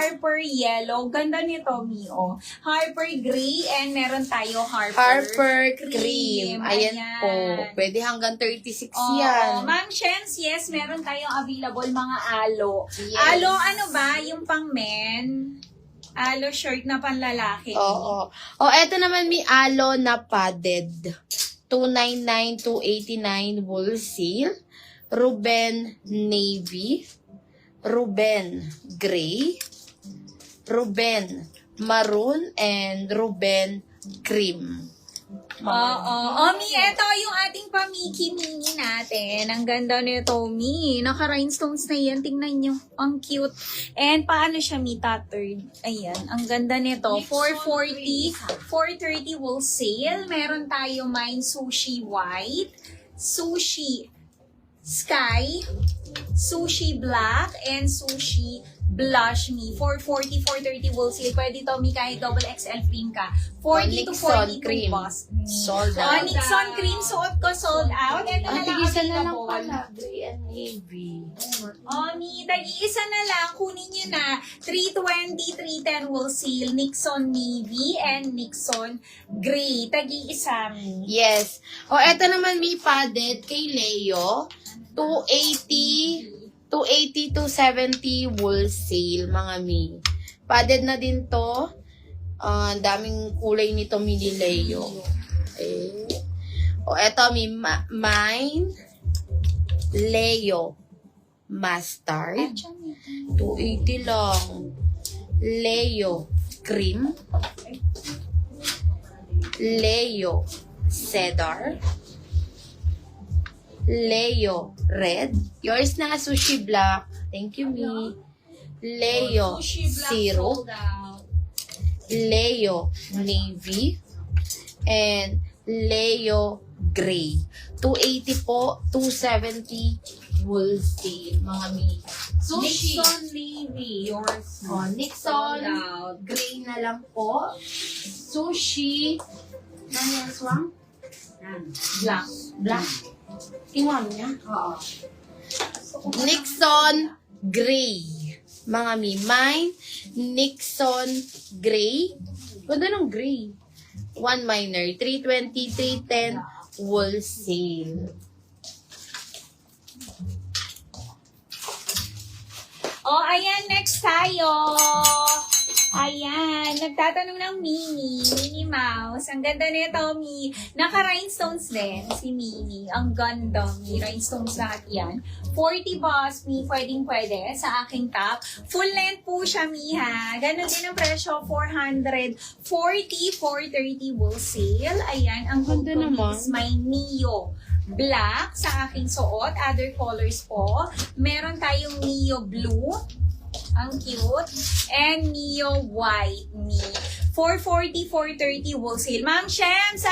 Harper Yellow. Ganda nito, Mio. Harper Gray, and meron tayo Harper Cream. Ayan po. Pwede hanggang 36 yan. Ma'am Shens, yes, meron tayong available mga alo. Yes. Alo, ano ba? Yung pang men? Alo shirt na panlalaki. Oo. Eto naman may alo na padded. 299, 289 wholesale. Ruben Navy. Ruben Gray. Ruben Maroon. And Ruben Cream. Mi, eto yung ating pamiki mini natin. Ang ganda nito, Mi. Naka-rhinestones na yan. Tingnan nyo. Ang cute. And paano siya, Mi, tattered? Ayan. Ang ganda nito. 440, 430 wholesale. Meron tayo mine sushi white, sushi sky, sushi black, and sushi blush, Mi. 440, 430 wholesale. Pwede to, Mi, kahit double XL cream ka. 40 to Nixon 42 cream. boss. Sold out. Nixon cream, suot ko, sold out. Ito na lang Tig-isa na lang available. pala. Gray and navy. Mi, tag-iisa na lang. Kunin nyo na. 320, 310 wholesale. Nixon navy and Nixon gray. Tag-iisa, Mi. Yes. Eto naman may padded kay Leo. 280, 270 wholesale, mga mi. Padded na din to. Ang daming kulay nito, mini Leo. Okay. Eto mine Leo Mustard. 280 lang. Leo Cream. Leo Cedar. Leo Red. Yours na, Sushi Black. Thank you, Mi. Leo Syrup. Leo Navy. And Leo Gray. 280 po. 270 wholesale, mga Mi. Sushi. Nixon navy. Yours. Nixon Gray na lang po. Sushi. Ano yung swang? Black. Black. Tingnan niya. Oo. Nixon Gray. Mga mi. Mine, Nixon Gray. Ganda ng gray. One minor. 320, 310 wholesale. Ayan, next tayo. Ayan, nagtatanong ng Minnie Mouse. Ang ganda nito, Mi. Naka-rhinestones din si Minnie. Ang ganda, Mi. Rhinestones lahat yan. 40 boss, Mi. Pwede sa aking top. Full length po siya, Mi, ha. Ganon din ang presyo, 440, 430 wholesale. Ayan, ang Ganda ganda naman. is my Neo black sa aking suot. Other colors po. Meron tayong Neo blue. Ang cute. And Neo white, Mi. 440, 430 wholesale. Ma'am Shems,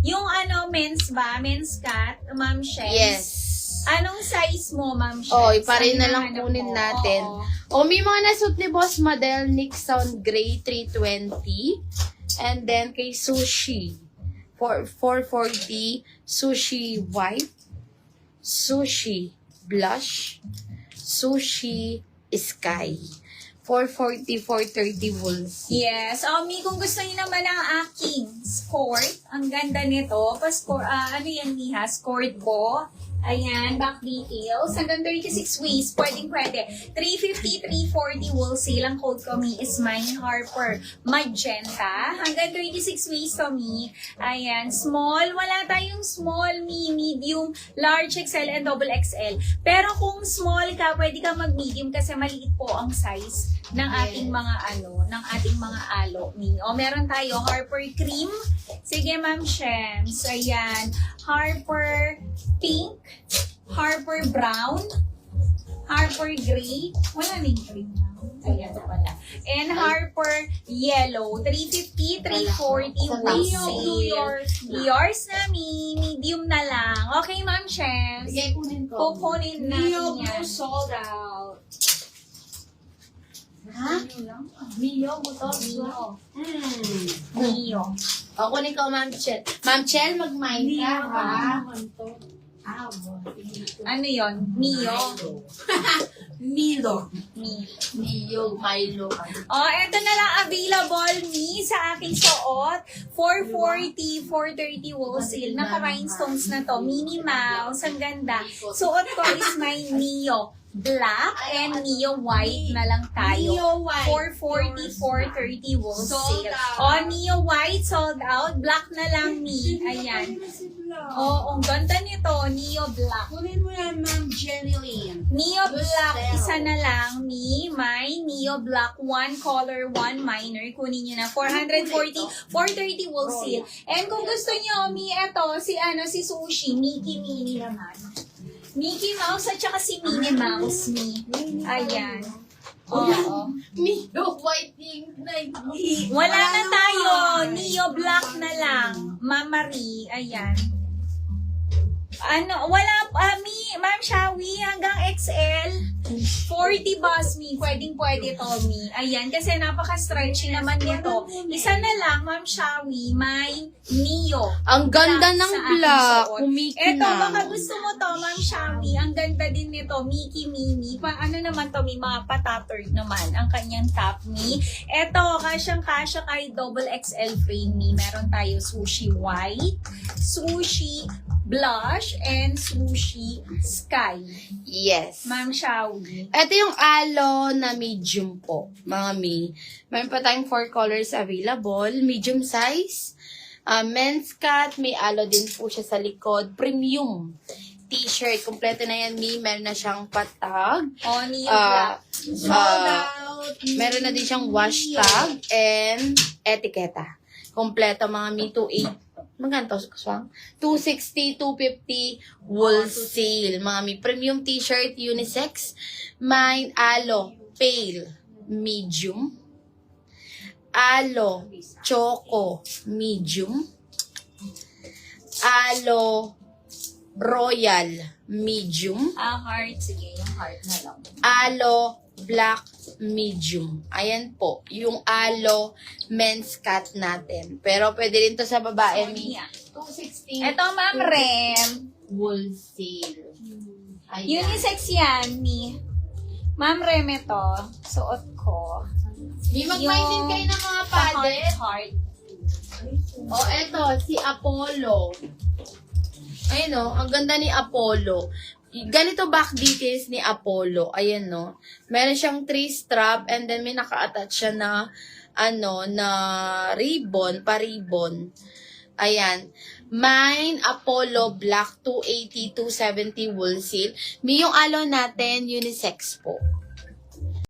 yung men's ba? Men's cut? Ma'am Shems? Yes. Anong size mo, Ma'am Shems? Iparin na Ano lang hinahanap kunin mo? natin. Oo. May mga nasuot ni Boss Model, Nixon Gray 320. And then kay Sushi, 440, Sushi White, Sushi Blush, Sushi Sky. 440, 430 wholesale. Yes. Mi, kung gusto niyo naman ang aking skirt, ang ganda nito. Ano yan, Miha? Skirt ko. Ayan, back details. Hanggang 36 waist. Pwede. 350, 340 wholesale. Ang code ko, Mi, is Mine Harper Magenta. Hanggang 36 waist to, Mi. Ayan, small. Wala tayong small, Mi. Medium, large XL, and double XL. Pero kung small ka, pwede ka mag-medium kasi maliit po ang size ng ating mga alo, Mi. Meron tayo Harper Cream. Sige, Ma'am Shems. Ayan. Harper Pink. Harper Brown. Harper Gray. Wala na yung green na. Ayan, ito pala. And Harper Yellow. 350, 340 wholesale. Yours na, Mi. Medium na lang. Okay, Ma'am Shems. Sige, kunin ko. Kukunin natin yan. sold out. Ha? Mio, buto. Mio. Kunin ko, Ma'am Chel. Ma'am Chel, mag-mine ka, ha? Ano yon? Mio. Milo. Mi. Milo. Oh, eto na lang available ni sa aking suot. 440, 430 wholesale. Naka-rhinestones na to. Minnie Mouse. Ang ganda. Suot ko is my Neo black and Neo white na lang tayo. Neo white. 440, 430 wholesale. Sold out. Oh, Neo white sold out. Black na lang ni. Ayan. Oh, ang ganda nito. Neo black. Kunin mo yan, Ma'am Jenny Lynn. Neo Black, Lucero. isa na lang ni may Neo Black, 1 color, 1 minor. Kunin nyo na. 440, 430 wholesale. And kung gusto nyo, Mi, eto, si Sushi, Mickey Minnie naman. Mickey Mouse at saka si Minnie Mouse, Mi. Ayan. Oo. Milo white Wala na tayo. Neo Black na lang. Mama Marie, ayan. Wala, Ma'am Shawi, hanggang XL, 40 bus, Mi. Pwede to, Mi. Ayan, kasi napaka-stretchy naman nito. Isa na lang, Ma'am Shawi, may Neo. Ang ganda Black ng sa aking black. suot. Umiki Eto, na. baka gusto mo to, Ma'am Shawi. Ang ganda din nito, Mickey Minnie. Ano naman to, Mi? Mga patattered naman ang kanyang top, Mi. Eto, kasyang-kasya kay double XL frame, Mi. Meron tayo sushi white, sushi blush, and sushi sky. Yes. Ma'am Shawi. Ito yung alo na medium po, mga mi. Meron pa tayong 4 colors available. Medium size. Men's cut. May alo din po siya sa likod. Premium t-shirt. Kompleto na yan, mi. Meron na siyang patag. O, Neo Ah, Black. Meron na din siyang wash tag and etiketa. Kompleto, mga mi. 280. Magkano to, Swang? 260, 250, wholesale. Mga mi. Premium t-shirt, unisex. Mine, alo, pale, medium. Alo, choco, medium. Alo, royal, medium. Heart. Sige, yung heart na lang. Alo, black, medium. Ayan po, yung alo men's cut natin. Pero pwede rin to sa babae, mi. 260. Ito, Ma'am Rem. Wholesale. Ayan. Unisex yan, Mi. Ma'am Rem, ito. Suot ko. Di mag-mindin kayo ng mga padet. Heart. O, eto, si Apollo. Ayun o, ang ganda ni Apollo. Ganito back details ni Apollo. Ayan no. Meron siyang 3 strap and then may naka-attach siya na na ribbon, pa-ribbon. Ayan. Mine, Apollo, black, 280, 270 wholesale. May yung alo natin, unisex po.